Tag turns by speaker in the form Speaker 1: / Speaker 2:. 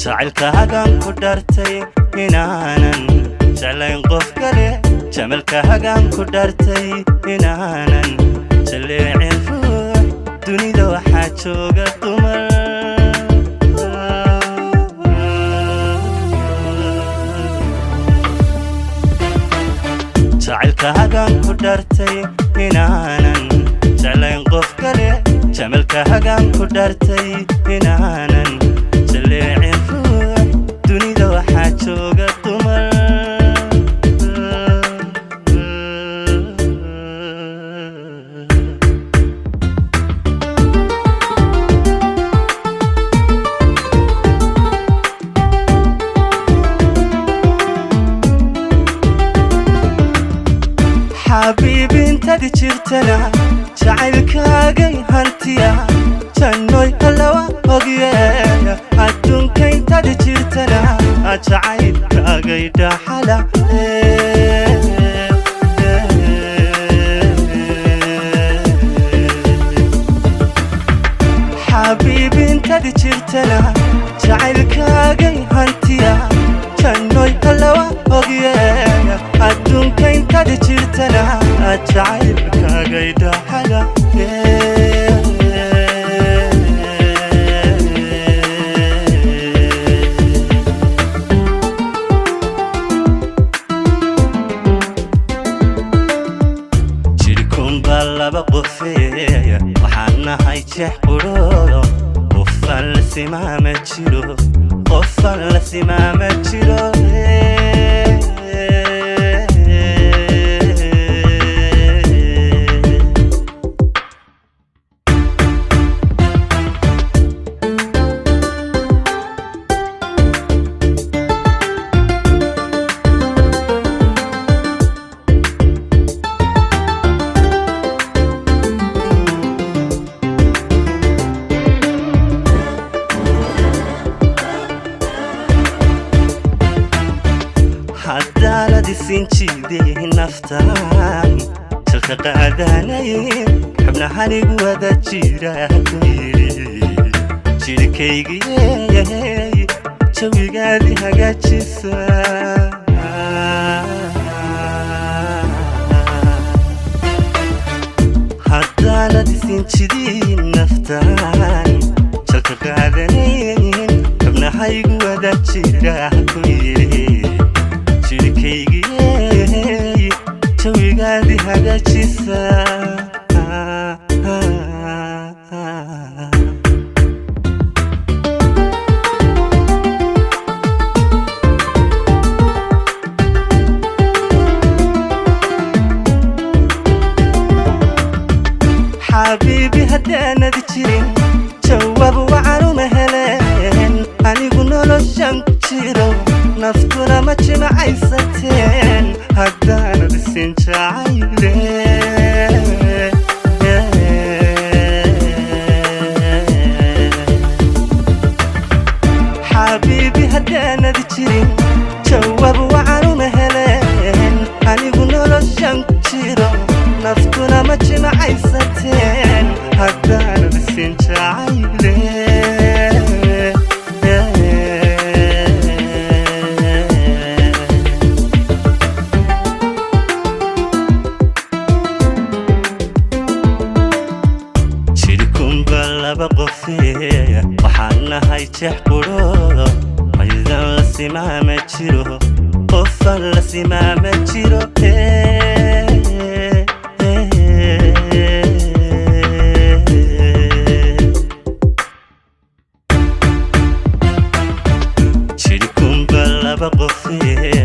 Speaker 1: jacaylkaagan ku dhartay inaanan jeclayn qof kale jamalkaagan ku dhartay inaanan jaleecin ruux dunida waxaa jooga dumar jacaylkaagan ku dhartay inaanan jeclayn qof kale jamalkaagan ku dhartay inaanan jaleecin ruux dunida waxaa jooga dumar حبيبي انت دي جرتنا jacaylkaagay hantiya jannoy halawa ogyeeya adduunka intadi jirtana jacaylkaagay dhaxala xabiibi intadi jirtana jacaylkaagay hantiya jannoy halawa ogyeeya adduunka intadi jirtana jacaylkaagay dhaxala jirkun baa laba qofeeya waxaan nahay jeex qudhoodo qofaan la simaama jiro qofaan la simaama jiro haddaanad isin jiidihin naftaan jalka qaadanayn xubnahanigu wada jira ku yidhi jirkaygiyey jawigaadi hagaajisa haddaanad isin jidihin naftaan jalka qaadanayn xubnahaygu wada jira ku yidhi jirkaygiyey jawigaadi hagaajisa xabiibi haddaanad jirin jawaab wacanuma heleen anigu noloshan ku jiro naftuna ma jimacaysateen haddaanad isin jacayle xabiibi haddaanad jirin jawaab wacanuma heleen anigu noloshan ku jiro naftuna ma jimacaysateen haddaanad isin jacayle waxaan nahay jeex qudhoodo aydan la simaama jiro qofaan la simaama jiro jirkunba laba qofee